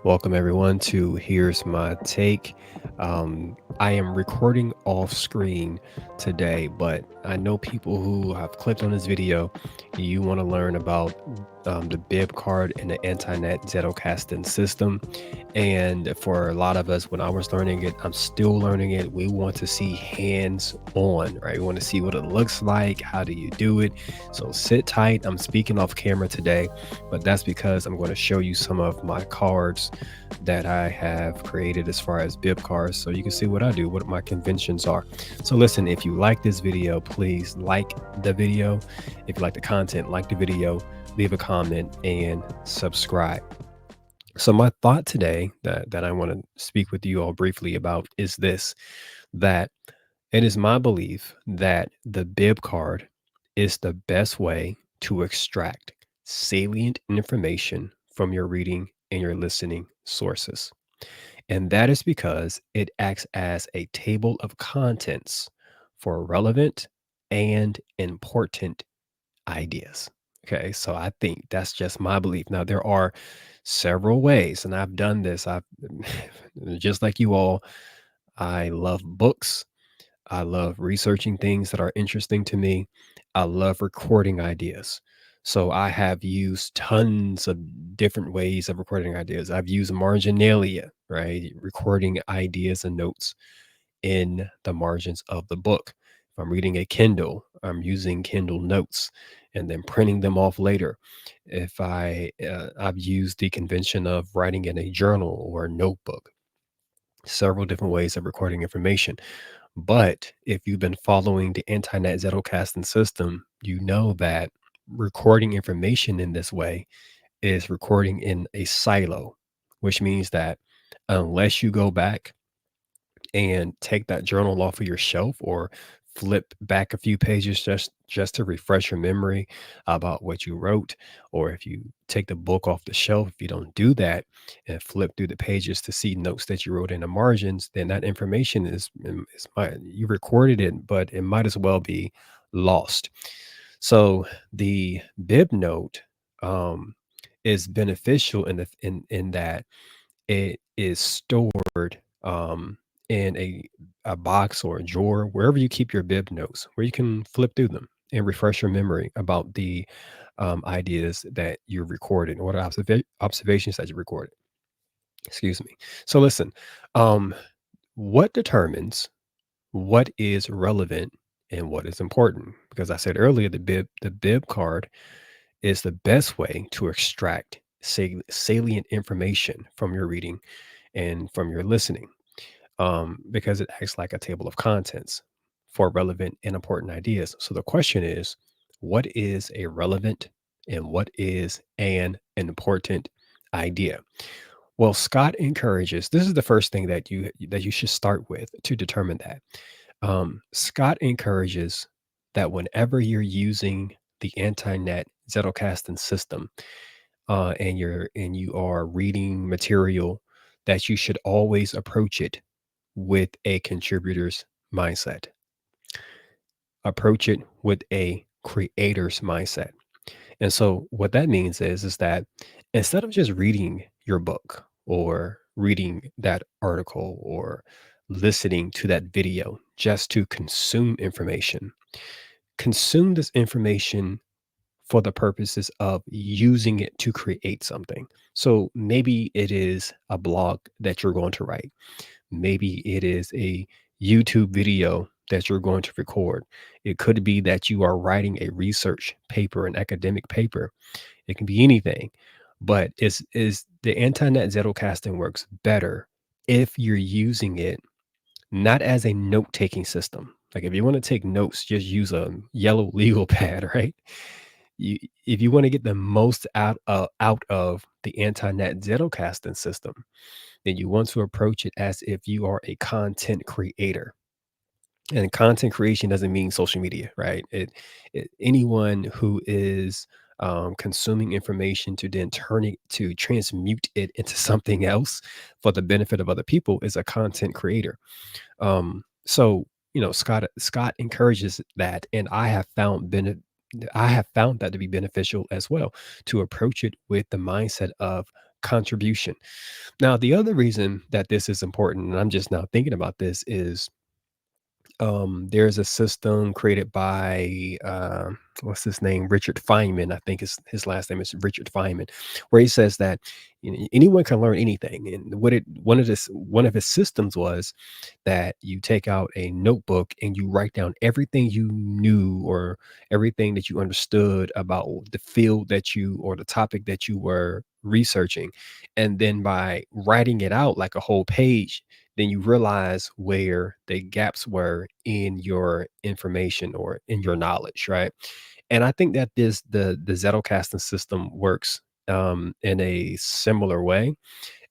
Welcome everyone to Here's My Take. I am recording off screen today, but I know people who have clicked on this video. You want to learn about the Bib Card and the AntiNet Zettelkasten system. And for a lot of us, when I was learning it, I'm still learning it. We want to see hands on, right? We want to see what it looks like. How do you do it? So sit tight. I'm speaking off camera today, but that's because I'm going to show you some of my cards that I have created as far as bib cards, so you can see what I do, what my conventions are. So listen, if you like this video, please like the video. If you like the content, like the video, leave a comment and subscribe. So my thought today that I want to speak with you all briefly about is this: that it is my belief that the bib card is the best way to extract salient information from your reading and your listening sources. And that is because it acts as a table of contents for relevant and important ideas. Okay, so I think that's just my belief. Now, there are several ways, and I've done this. I've just like you all, I love books. I love researching things that are interesting to me. I love recording ideas. So I have used tons of different ways of recording ideas. I've used marginalia, right? Recording ideas and notes in the margins of the book. If I'm reading a Kindle, I'm using Kindle notes and then printing them off later. If I've used the convention of writing in a journal or a notebook, several different ways of recording information. But if you've been following the AntiNet Zettelkasten system, you know that recording information in this way is recording in a silo, which means that unless you go back and take that journal off of your shelf or flip back a few pages just to refresh your memory about what you wrote, or if you take the book off the shelf, if you don't do that and flip through the pages to see notes that you wrote in the margins, then that information you recorded it, but it might as well be lost. So the bib note um, is beneficial in that it is stored in a box or a drawer, wherever you keep your bib notes, where you can flip through them and refresh your memory about the ideas that you recorded or the observations that you recorded. Excuse me. So listen, um, what determines what is relevant and what is important? Because I said earlier, the bib card is the best way to extract salient information from your reading and from your listening, because it acts like a table of contents for relevant and important ideas. So the question is, what is a relevant and what is an important idea? Well, Scott encourages, this is the first thing that you should start with to determine that. Scott encourages that whenever you're using the AntiNet Zettelkasten system, and you are reading material, that you should always approach it with a contributor's mindset. Approach it with a creator's mindset. And so what that means is that instead of just reading your book or reading that article or listening to that video just to consume this information for the purposes of using it to create something. So maybe it is a blog that you're going to write. Maybe it is a YouTube video that you're going to record. It could be that you are writing a research paper, an academic paper. It can be anything. But is the AntiNet Zettelkasten works better if you're using it not as a note-taking system. Like if you want to take notes, just use a yellow legal pad, right? You, if you want to get the most out of the AntiNet Zettelkasten system, then you want to approach it as if you are a content creator. And content creation doesn't mean social media, right? Anyone who is consuming information to then turn it to transmute it into something else for the benefit of other people is a content creator. So Scott encourages that, and I have found that to be beneficial as well, to approach it with the mindset of contribution. Now, the other reason that this is important, and I'm just now thinking about this, is there's a system created by what's his name, Richard Feynman. I think his last name is Richard Feynman, where he says that anyone can learn anything. And one of his systems was that you take out a notebook and you write down everything you knew or everything that you understood about the field that you or the topic that you were researching, and then by writing it out like a whole page, then you realize where the gaps were in your information or in your knowledge, right? And I think that the Zettelkasten system works in a similar way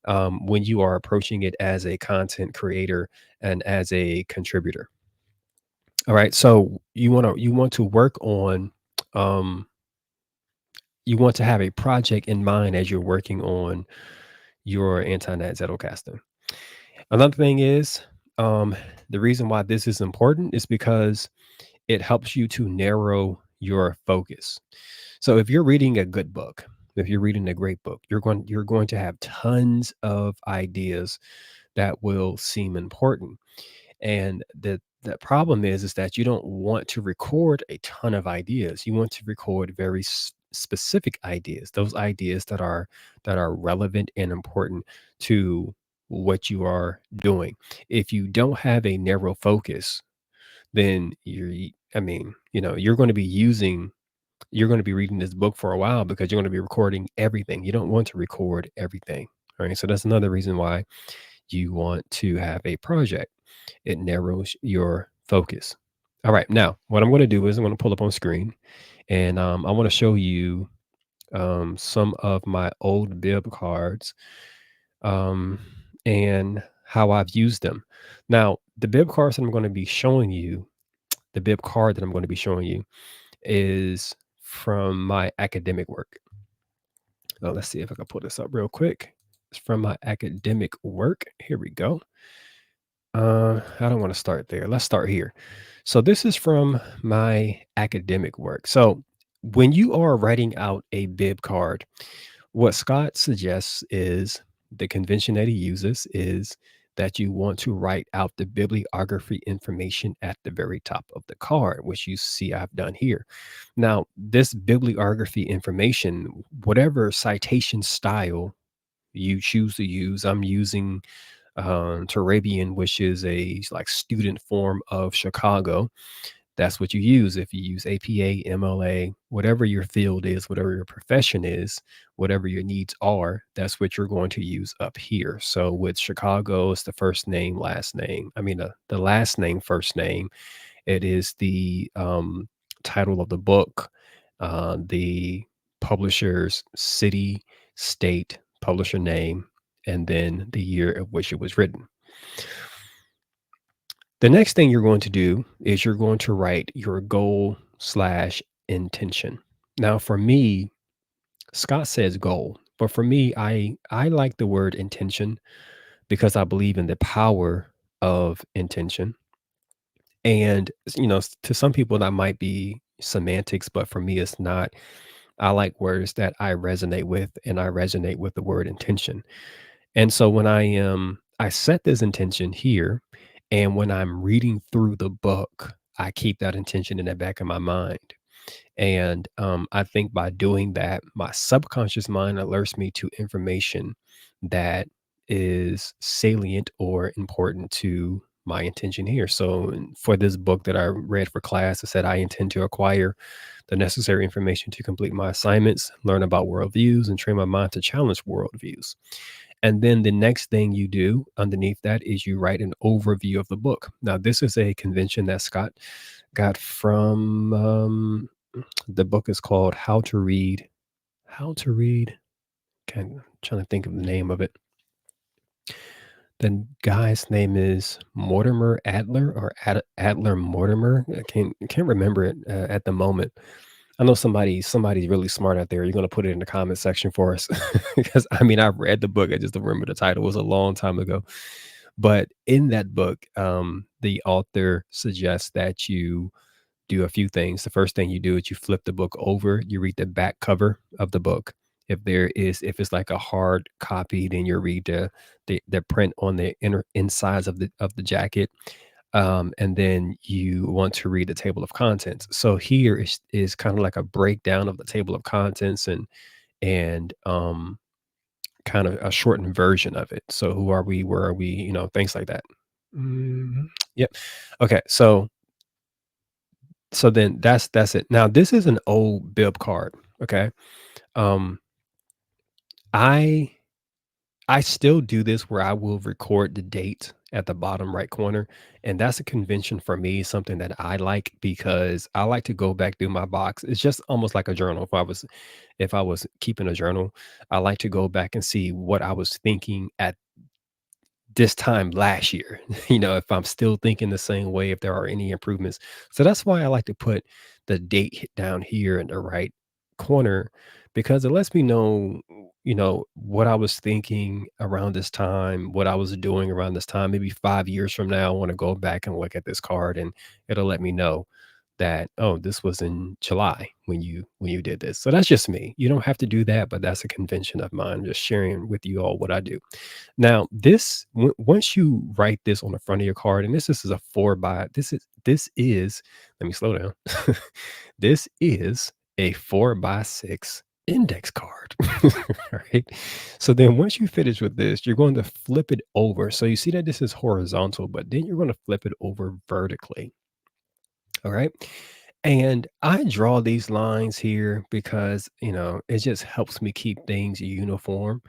when you are approaching it as a content creator and as a contributor. All right, so you want to work on um, you want to have a project in mind as you're working on your AntiNet Zettelkasten. Another thing is, um, the reason why this is important is because it helps you to narrow your focus. So if you're reading a good book, if you're reading a great book, you're going to have tons of ideas that will seem important. And the problem is that you don't want to record a ton of ideas. You want to record very specific ideas, those ideas that are relevant and important to what you are doing. If you don't have a narrow focus, then I mean, you're going to be reading this book for a while because you're going to be recording everything. You don't want to record everything. All right. So that's another reason why you want to have a project. It narrows your focus. All right. Now, what I'm going to do is I'm going to pull up on screen and I want to show you some of my old bib cards um, and how I've used them. Now, the bib cards that I'm going to be showing you, the bib card that I'm going to be showing you is from my academic work. Let's see if I can pull this up real quick. It's from my academic work. Here we go. I don't want to start there. Let's start here. So this is from my academic work. So when you are writing out a bib card, what Scott suggests is the convention that he uses is that you want to write out the bibliography information at the very top of the card, which you see I've done here. Now, this bibliography information, whatever citation style you choose to use, I'm using Turabian, which is a like student form of Chicago. That's what you use. If you use APA, MLA, whatever your field is, whatever your profession is, whatever your needs are, that's what you're going to use up here. So with Chicago, it's the first name, last name. I mean, the last name, first name. It is the title of the book, the publisher's city, state, publisher name, and then the year of which it was written. The next thing you're going to do is you're going to write your goal slash intention. Now, for me, Scott says goal, but for me, I like the word intention because I believe in the power of intention. And to some people that might be semantics, but for me, it's not. I like words that I resonate with, and I resonate with the word intention. And so when I set this intention here, and when I'm reading through the book, I keep that intention in the back of my mind. And I think by doing that, my subconscious mind alerts me to information that is salient or important to my intention here. So for this book that I read for class, I said I intend to acquire the necessary information to complete my assignments, learn about worldviews, and train my mind to challenge worldviews. And then the next thing you do underneath that is you write an overview of the book. Now, this is a convention that Scott got from the book is called How to Read. How to Read. Okay, I'm trying to think of the name of it. The guy's name is Mortimer Adler or Adler Mortimer. I can't remember it at the moment. I know somebody's really smart out there. You're gonna put it in the comment section for us because I mean I've read the book. I just don't remember the title. It was a long time ago. But in that book, the author suggests that you do a few things. The first thing you do is you flip the book over, you read the back cover of the book, If it's like a hard copy, then you read the print on the inner insides of the jacket. And then you want to read the table of contents. So here is kind of like a breakdown of the table of contents and kind of a shortened version of it. So who are we? Where are we? Things like that. Yep. Okay. So then that's it. Now this is an old bib card. Okay. Um, I I still do this where I will record the date at the bottom right corner, and that's a convention for me, something that I like because I like to go back through my box. It's just almost like a journal. If I was keeping a journal, I like to go back and see what I was thinking at this time last year, if I'm still thinking the same way, if there are any improvements. So that's why I like to put the date down here in the right corner because it lets me know, what I was thinking around this time, what I was doing around this time. Maybe 5 years from now, I want to go back and look at this card and it'll let me know that, oh, this was in July when you did this. So that's just me. You don't have to do that, but that's a convention of mine. Just sharing with you all what I do. Now, once you write this on the front of your card, and this is a 4 by this is let me slow down. This is a 4 by 6 index card. Right? So then once you finish with this, you're going to flip it over. So you see that this is horizontal, but then you're going to flip it over vertically. All right. And I draw these lines here because, it just helps me keep things uniform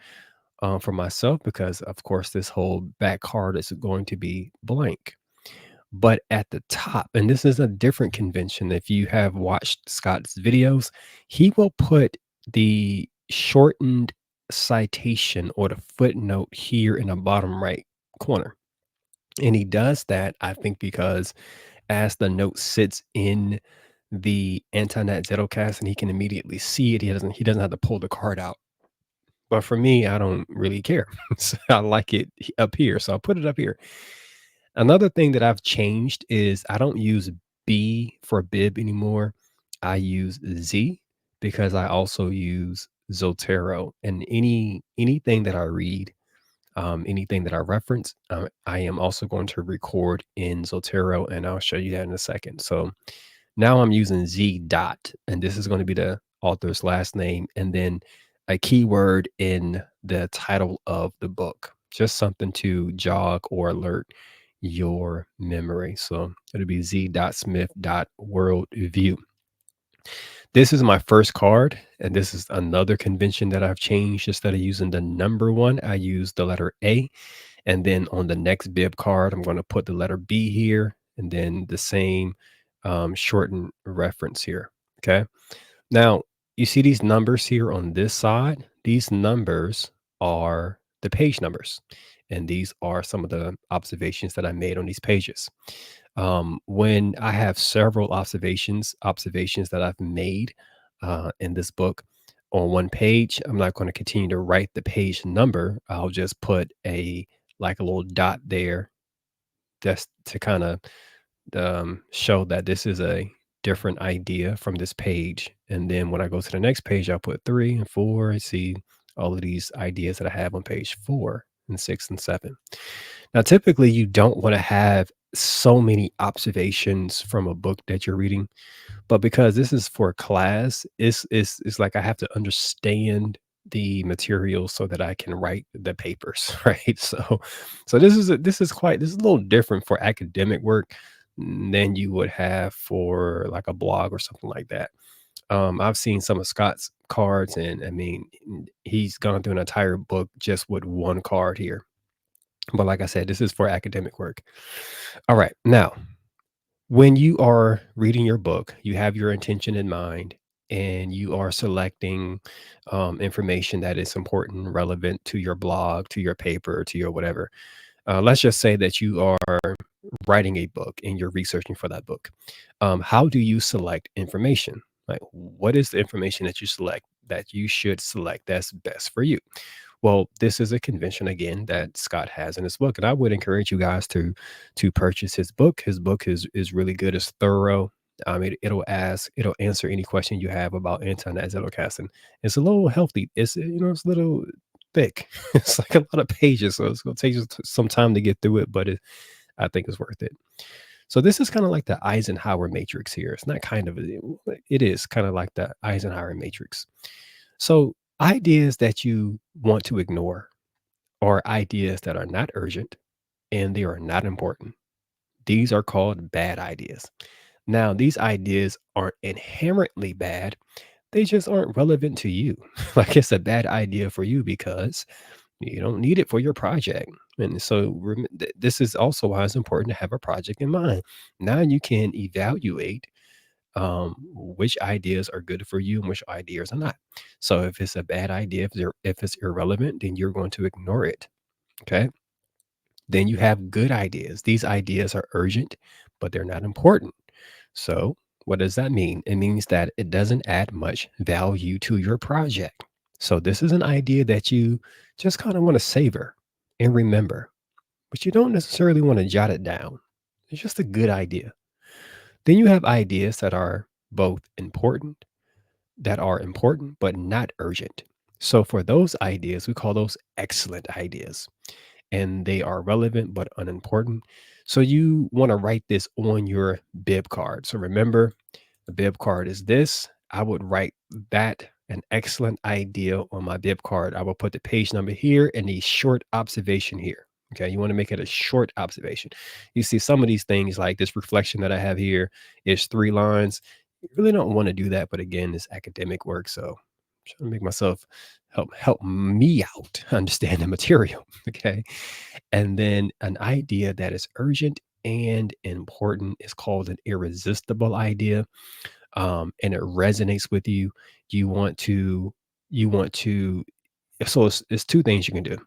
for myself because, of course, this whole back card is going to be blank. But at the top, and this is a different convention. If you have watched Scott's videos, he will put the shortened citation or the footnote here in the bottom right corner. And he does that, I think, because as the note sits in the AntiNet Zettelkasten, he can immediately see it. He doesn't have to pull the card out. But for me, I don't really care. So I like it up here, so I'll put it up here. Another thing that I've changed is I don't use B for bib anymore. I use Z because I also use Zotero. And anything that I read, anything that I reference, I am also going to record in Zotero, and I'll show you that in a second. So now I'm using Z dot, and this is going to be the author's last name, and then a keyword in the title of the book, just something to jog or alert your memory. So it'll be Z dot Smith dot worldview. This is my first card, and this is another convention that I've changed. Instead of using the number one, I use the letter A. And then on the next bib card, I'm going to put the letter B here and then the same shortened reference here. Okay. Now, you see these numbers here on this side? These numbers are the page numbers. And these are some of the observations that I made on these pages. When I have several observations that I've made in this book on one page, I'm not going to continue to write the page number. I'll just put a little dot there just to kind of show that this is a different idea from this page. And then when I go to the next page, I'll put 3 and 4 and see all of these ideas that I have on page 4 and 6 and 7. Now, typically, you don't want to have so many observations from a book that you're reading, but because this is for class, it's like I have to understand the material so that I can write the papers, right? So this is a little different for academic work than you would have for like a blog or something like that. I've seen some of Scott's cards, and I mean, he's gone through an entire book just with one card here. But like I said, this is for academic work. All right. Now, when you are reading your book, you have your intention in mind and you are selecting information that is important, relevant to your blog, to your paper, to your whatever. Let's just say that you are writing a book and you're researching for that book. How do you select information? Like, what is the information that you select that you should select that's best for you? Well, this is a convention again that Scott has in his book, and I would encourage you guys to purchase his book. His book is really good. It's thorough. It'll answer any question you have about AntiNet Zettelkasten. It's a little healthy. It's a little thick. It's like a lot of pages, so it's gonna take you some time to get through it, but I think it's worth it. So this is kind of like the Eisenhower matrix here. It's not kind of it is kind of like the Eisenhower matrix. So ideas that you want to ignore are ideas that are not urgent and they are not important. These are called bad ideas. Now, these ideas aren't inherently bad, they just aren't relevant to you. Like it's a bad idea for you because you don't need it for your project. And so this is also why it's important to have a project in mind. Now you can evaluate which ideas are good for you and which ideas are not. So if it's a bad idea, if it's irrelevant, then you're going to ignore it. Okay. Then you have good ideas. These ideas are urgent, but they're not important. So, what does that mean? It means that it doesn't add much value to your project. So, this is an idea that you just kind of want to savor and remember, but you don't necessarily want to jot it down. It's just a good idea. Then you have ideas that are important, but not urgent. So, for those ideas, we call those excellent ideas and they are relevant but unimportant. So you want to write this on your bib card. So remember, the bib card is this. I would write that an excellent idea on my bib card. I will put the page number here and a short observation here. Okay, you want to make it a short observation. You see, some of these things, like this reflection that I have here, is 3 lines. You really don't want to do that, but again, it's academic work, so I'm trying to make myself help me out understand the material. Okay, and then an idea that is urgent and important is called an irresistible idea, and it resonates with you. You want to, you want to, so it's 2 things you can do.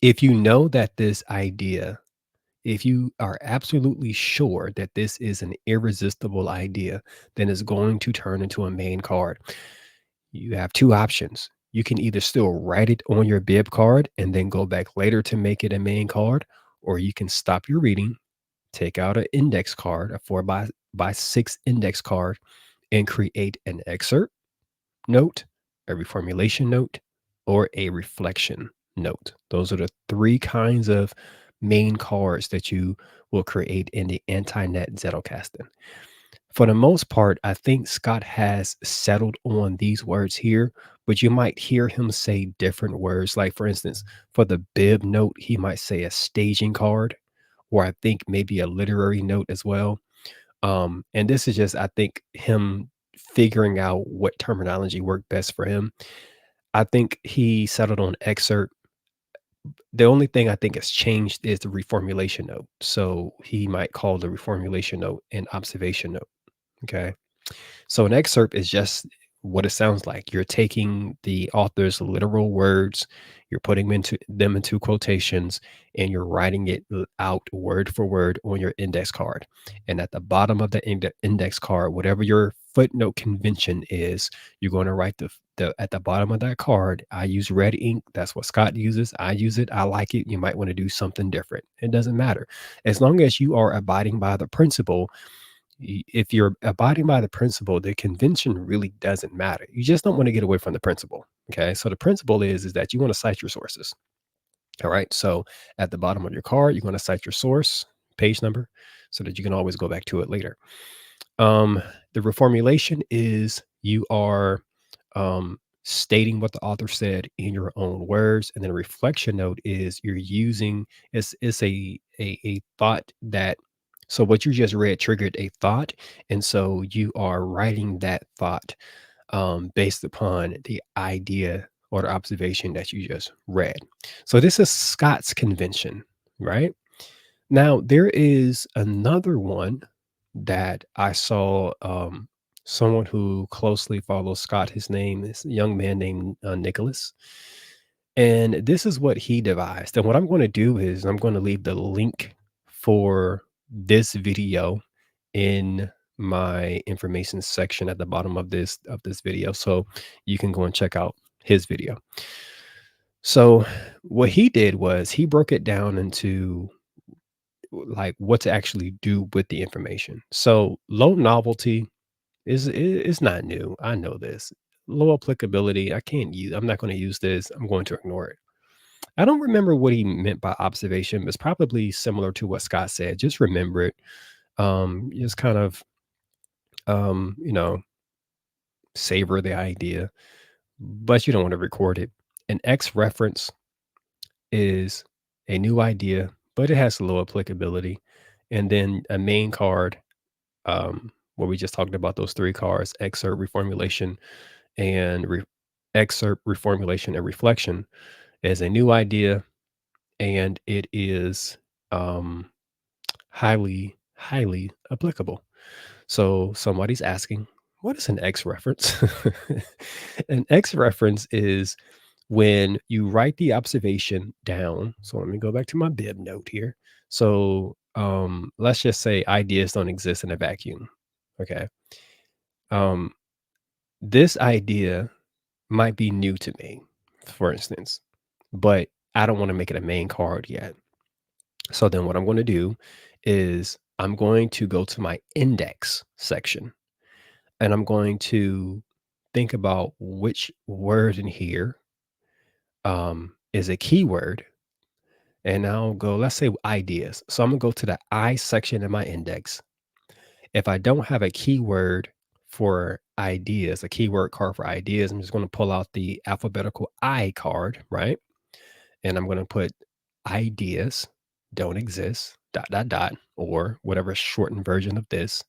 If you know that this idea, if you are absolutely sure that this is an irresistible idea, then it's going to turn into a main card. You have 2 options. You can either still write it on your bib card and then go back later to make it a main card, or you can stop your reading, take out an index card, a 4 by 6 index card, and create an excerpt note, a reformulation note, or a reflection note. Those are the 3 kinds of main cards that you will create in the AntiNet Zettelkasten. For the most part, I think Scott has settled on these words here, but you might hear him say different words. Like, for instance, for the bib note, he might say a staging card, or I think maybe a literary note as well. And this is just, I think, him figuring out what terminology worked best for him. I think he settled on excerpt. The only thing I think has changed is the reformulation note. So he might call the reformulation note an observation note. Okay. So an excerpt is just what it sounds like. You're taking the author's literal words, you're putting them into quotations, and you're writing it out word for word on your index card. And at the bottom of the index card, whatever your footnote convention is, you're going to write the at the bottom of that card. I use red ink. That's what Scott uses. I use it. I like it. You might want to do something different. It doesn't matter. As long as you are abiding by the principle, if you're abiding by the principle, the convention really doesn't matter. You just don't want to get away from the principle. Okay. So the principle is that you want to cite your sources. All right. So at the bottom of your card, you're going to cite your source, page number, so that you can always go back to it later. Um, the reformulation is you are stating what the author said in your own words, and then a reflection note is you're using it's a thought that, so what you just read triggered a thought, and so you are writing that thought based upon the idea or the observation that you just read. So this is Scott's convention, right? Now, there is another one that I saw, someone who closely follows Scott. His name is a young man named Nicholas. And this is what he devised. And what I'm going to do is I'm going to leave the link for this video in my information section at the bottom of this video, so you can go and check out his video. So what he did was he broke it down into like what to actually do with the information. So low novelty is not new. I know this. Low applicability, I can't use. I'm not going to use this. I'm going to ignore it. I don't remember what he meant by observation, but it's probably similar to what Scott said. Just remember it. Just kind of you know, savor the idea, but you don't want to record it. An X reference is a new idea, but it has low applicability. And then a main card, where we just talked about those three cards, excerpt, reformulation, and excerpt, reformulation, and reflection, is a new idea, and it is highly, highly applicable. So somebody's asking, what is an X reference? An X reference is when you write the observation down. So let me go back to my bib note here. So let's just say ideas don't exist in a vacuum. Okay. Um, this idea might be new to me, for instance, but I don't want to make it a main card yet. So then what I'm going to do is I'm going to go to my index section and I'm going to think about which word in here is a keyword. And I'll go, let's say ideas. So I'm going to go to the I section in my index. If I don't have a keyword for ideas, a keyword card for ideas, I'm just going to pull out the alphabetical I card, right? And I'm going to put ideas don't exist, dot, dot, dot, or whatever shortened version of this.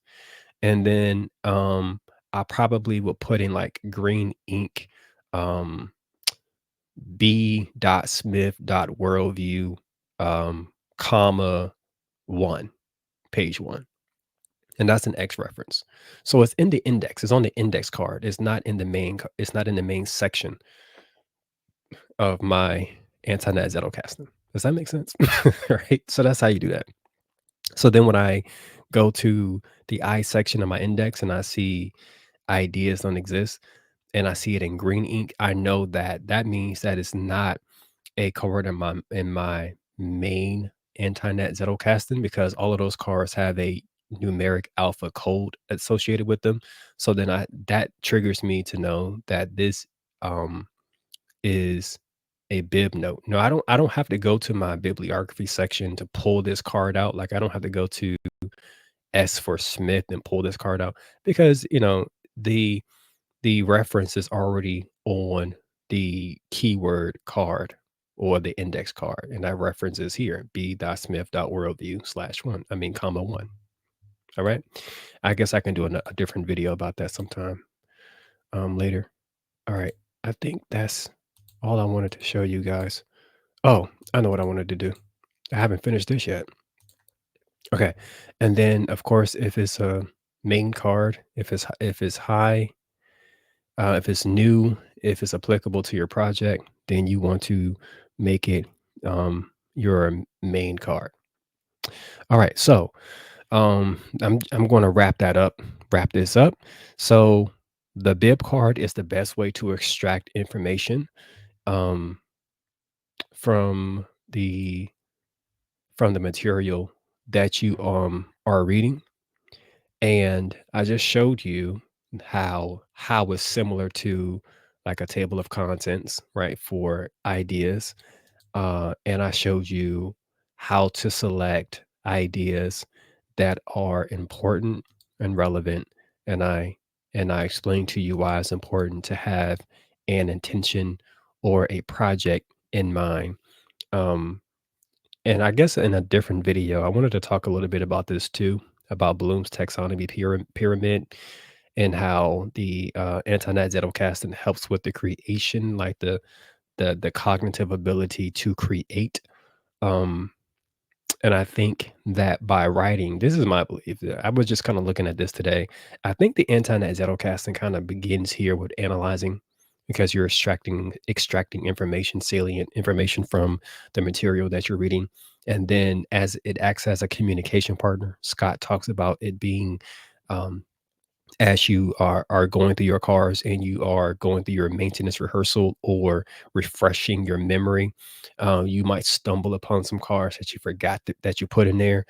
And then I probably will put in like green ink, um, b.smith.worldview, comma, one, page one. And that's an X reference. So it's in the index. It's on the index card. It's not in the main. It's not in the main section of my AntiNet Zettelkasten. Does that make sense? Right. So that's how you do that. So then when I go to the I section of my index and I see ideas don't exist and I see it in green ink, I know that that means that it's not a card in my main AntiNet Zettelkasten because all of those cards have a numeric alpha code associated with them. So then I that triggers me to know that this um is a bib note. No, I don't have to go to my bibliography section to pull this card out. Like I don't have to go to S for Smith and pull this card out because the the reference is already on the keyword card or the index card, and that reference is here, b.smith.worldview/1. I mean, comma one. All right. I guess I can do a different video about that sometime later. All right. I think that's all I wanted to show you guys. Oh, I know what I wanted to do. I haven't finished this yet. Okay. And then, of course, if it's a main card, if it's high, if it's new, if it's applicable to your project, then you want to make it your main card. All right, so I'm going to wrap this up. So the bib card is the best way to extract information um, from the from the material that you are reading. And I just showed you how it's similar to like a table of contents, right, for ideas. And I showed you how to select ideas that are important and relevant. And I explained to you why it's important to have an intention or a project in mind. Um, and I guess in a different video, I wanted to talk a little bit about this too, about Bloom's taxonomy pyramid and how the anti-net Zettelkasten helps with the creation, like the cognitive ability to create. Um, and I think that by writing, this is my belief. I was just kind of looking at this today. I think the anti-net Zettelkasten kind of begins here with analyzing because you're extracting information, salient information from the material that you're reading. And then as it acts as a communication partner, Scott talks about it being um, as you are going through your cars and you are going through your maintenance rehearsal or refreshing your memory, you might stumble upon some cars that you forgot that you put in there,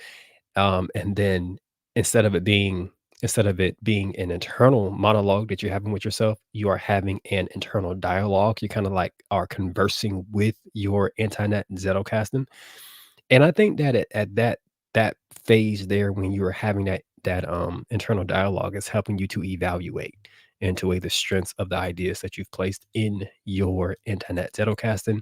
and then instead of it being instead of it being an internal monologue that you're having with yourself, you are having an internal dialogue. You kind of like are conversing with your AntiNet Zettelkasten. And I think that at that phase there when you are having that internal dialogue is helping you to evaluate and to weigh the strengths of the ideas that you've placed in your internet Zettelkasten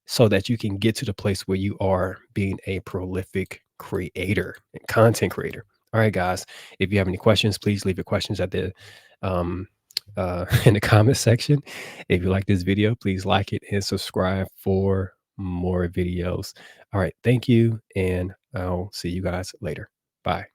so that you can get to the place where you are being a prolific creator and content creator. All right, guys. If you have any questions, please leave your questions at the in the comment section. If you like this video, please like it and subscribe for more videos. All right, thank you, and I'll see you guys later. Bye.